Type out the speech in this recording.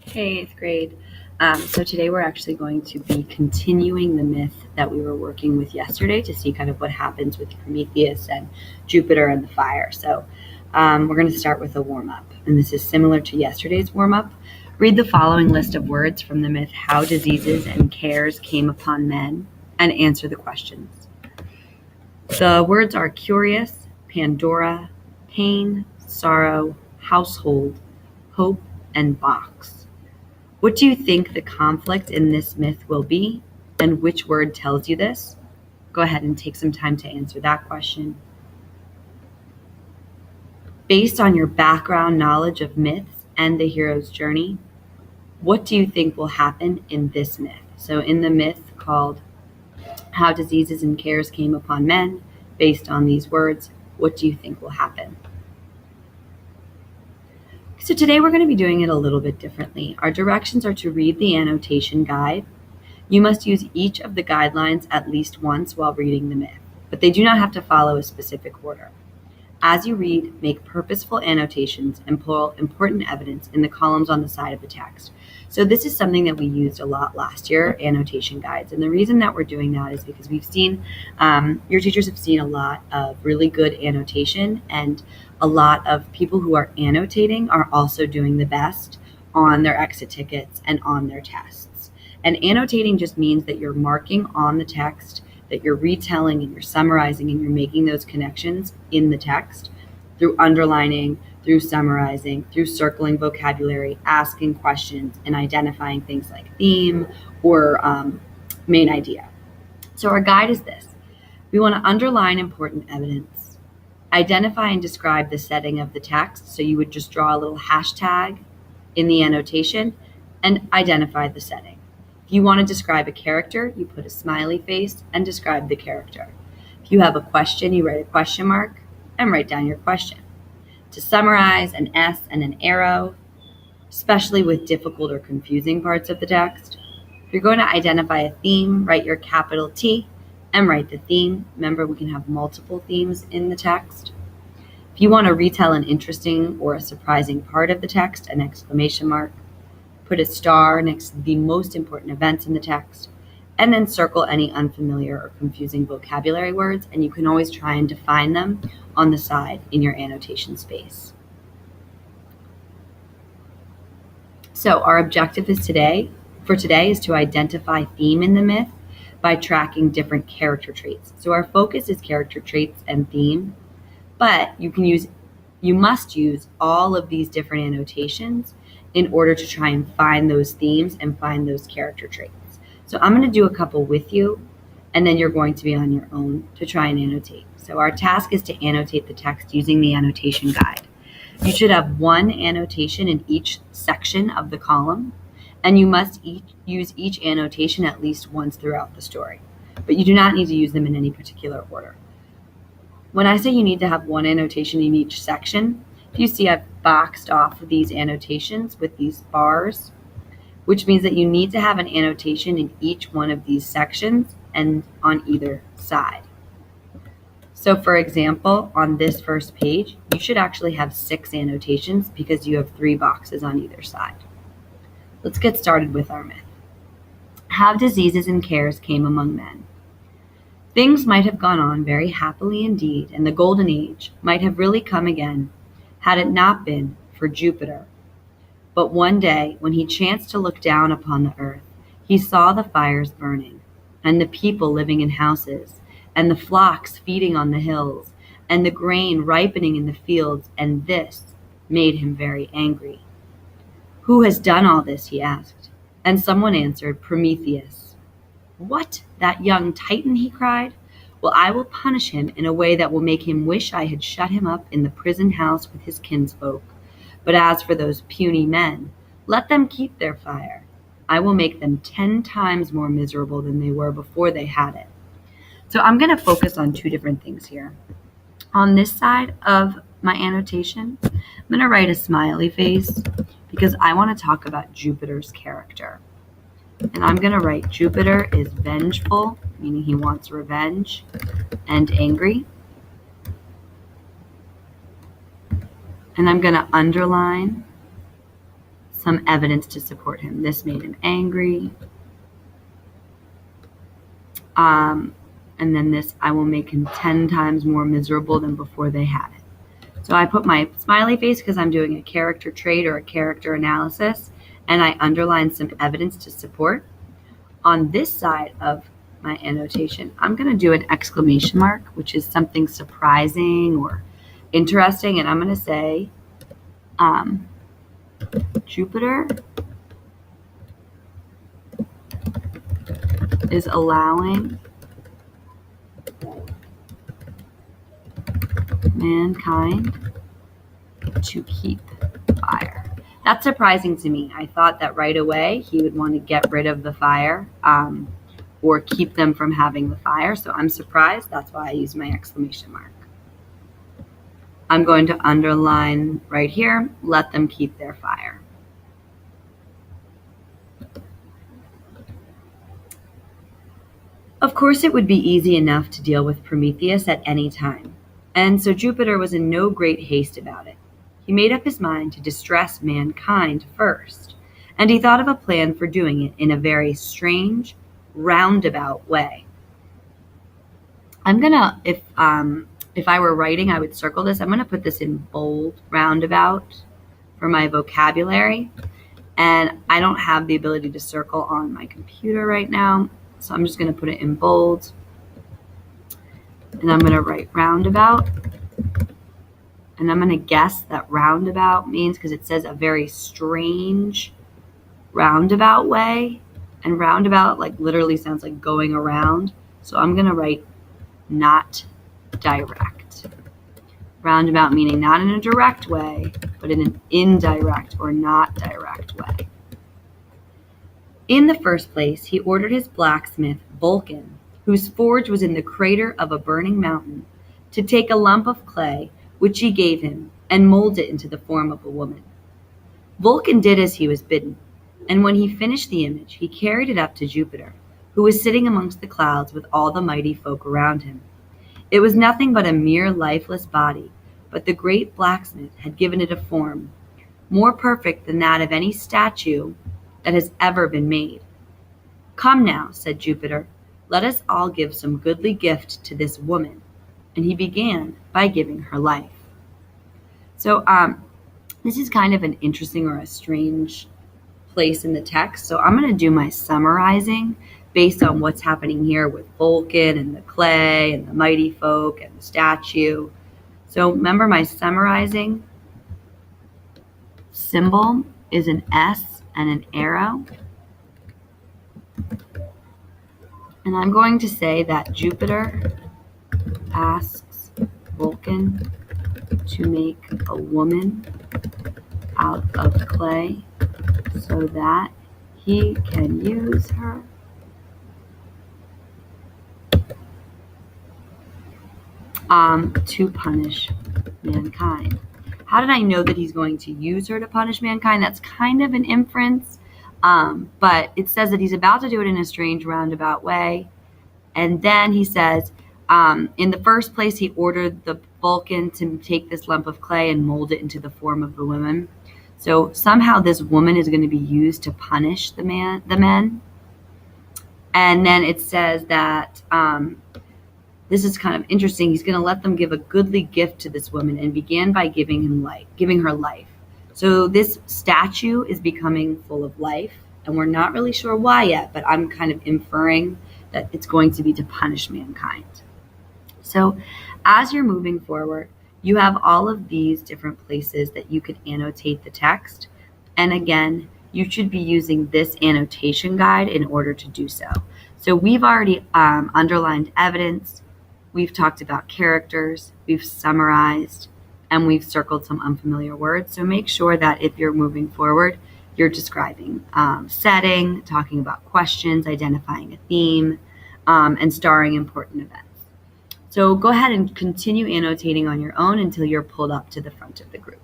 Hey, 8th grade. So today we're actually going to be continuing the myth that we were working with yesterday to see kind of what happens with Prometheus and Jupiter and the fire. So we're going to start with a warm-up, and this is similar to yesterday's warm-up. Read the following list of words from the myth How Diseases and Cares Came Upon Men, and answer the questions. The words are curious, Pandora, pain, sorrow, household, hope, and box. What do you think the conflict in this myth will be, and which word tells you this? Go ahead and take some time to answer that question. Based on your background knowledge of myths and the hero's journey, what do you think will happen in this myth? So in the myth called How Diseases and Cares Came Upon Men, based on these words, what do you think will happen? So today we're going to be doing it a little bit differently. Our directions are to read the annotation guide. You must use each of the guidelines at least once while reading the myth, but they do not have to follow a specific order. As you read, make purposeful annotations and pull important evidence in the columns on the side of the text. So this is something that we used a lot last year, annotation guides. And the reason that we're doing that is because we've seen, your teachers have seen a lot of really good annotation, and a lot of people who are annotating are also doing the best on their exit tickets and on their tests. And annotating just means that you're marking on the text, that you're retelling and you're summarizing and you're making those connections in the text through underlining, through summarizing, through circling vocabulary, asking questions, and identifying things like theme or main idea. So our guide is this. We want to underline important evidence, identify and describe the setting of the text. So you would just draw a little hashtag in the annotation and identify the setting. If you want to describe a character, you put a smiley face and describe the character. If you have a question, you write a question mark and write down your question. To summarize, an S and an arrow, especially with difficult or confusing parts of the text. If you're going to identify a theme, write your capital T and write the theme. Remember, we can have multiple themes in the text. If you want to retell an interesting or a surprising part of the text, an exclamation mark. Put a star next to the most important events in the text, and then circle any unfamiliar or confusing vocabulary words, and you can always try and define them on the side in your annotation space. So our objective for today is to identify theme in the myth by tracking different character traits. So our focus is character traits and theme, but you must use all of these different annotations in order to try and find those themes and find those character traits. So I'm going to do a couple with you, and then you're going to be on your own to try and annotate. So our task is to annotate the text using the annotation guide. You should have one annotation in each section of the column, and you must use each annotation at least once throughout the story, but you do not need to use them in any particular order. When I say you need to have one annotation in each section, if you see I've boxed off these annotations with these bars, which means that you need to have an annotation in each one of these sections and on either side. So for example, on this first page, you should actually have 6 annotations because you have 3 boxes on either side. Let's get started with our myth. How diseases and cares came among men. Things might have gone on very happily indeed, and the golden age might have really come again had it not been for Jupiter. But one day, when he chanced to look down upon the earth, he saw the fires burning, and the people living in houses, and the flocks feeding on the hills, and the grain ripening in the fields, and this made him very angry. Who has done all this? He asked. And someone answered, Prometheus. What, that young Titan? He cried. Well, I will punish him in a way that will make him wish I had shut him up in the prison house with his kinsfolk. But as for those puny men, let them keep their fire. I will make them 10 times more miserable than they were before they had it. So I'm going to focus on 2 different things here. On this side of my annotation, I'm going to write a smiley face because I want to talk about Jupiter's character. And I'm going to write Jupiter is vengeful, meaning he wants revenge, and angry. And I'm going to underline some evidence to support him. This made him angry. And then this, I will make him 10 times more miserable than before they had it. So I put my smiley face because I'm doing a character trait or a character analysis, and I underline some evidence to support. On this side of my annotation, I'm going to do an exclamation mark, which is something surprising or interesting, and I'm going to say, Jupiter is allowing mankind to keep fire. That's surprising to me. I thought that right away he would want to get rid of the fire or keep them from having the fire. So I'm surprised. That's why I use my exclamation mark. I'm going to underline right here, let them keep their fire. Of course, it would be easy enough to deal with Prometheus at any time, and so Jupiter was in no great haste about it. He made up his mind to distress mankind first, and he thought of a plan for doing it in a very strange, roundabout way. I'm gonna, if I were writing, I would circle this. I'm gonna put this in bold, roundabout, for my vocabulary, and I don't have the ability to circle on my computer right now. So I'm just going to put it in bold, and I'm going to write roundabout, and I'm going to guess that roundabout means, because it says a very strange roundabout way, and roundabout like literally sounds like going around. So I'm going to write not direct. Roundabout meaning not in a direct way, but in an indirect or not direct way. In the first place, he ordered his blacksmith, Vulcan, whose forge was in the crater of a burning mountain, to take a lump of clay, which he gave him, and mold it into the form of a woman. Vulcan did as he was bidden, and when he finished the image, he carried it up to Jupiter, who was sitting amongst the clouds with all the mighty folk around him. It was nothing but a mere lifeless body, but the great blacksmith had given it a form, more perfect than that of any statue that has ever been made. Come now, said Jupiter, let us all give some goodly gift to this woman. And he began by giving her life. So this is kind of an interesting or a strange place in the text. So I'm going to do my summarizing based on what's happening here with Vulcan and the clay and the mighty folk and the statue. So remember, my summarizing symbol is an S and an arrow. And I'm going to say that Jupiter asks Vulcan to make a woman out of clay so that he can use her to punish mankind. How did I know that he's going to use her to punish mankind? That's kind of an inference, but it says that he's about to do it in a strange roundabout way. And then he says, in the first place, he ordered the Vulcan to take this lump of clay and mold it into the form of the woman. So somehow this woman is going to be used to punish the men. And then it says that this is kind of interesting. He's going to let them give a goodly gift to this woman and began by giving her life. So this statue is becoming full of life, and we're not really sure why yet, but I'm kind of inferring that it's going to be to punish mankind. So as you're moving forward, you have all of these different places that you could annotate the text. And again, you should be using this annotation guide in order to do so. So we've already underlined evidence. We've talked about characters, we've summarized, and we've circled some unfamiliar words. So make sure that if you're moving forward, you're describing setting, talking about questions, identifying a theme, and starring important events. So go ahead and continue annotating on your own until you're pulled up to the front of the group.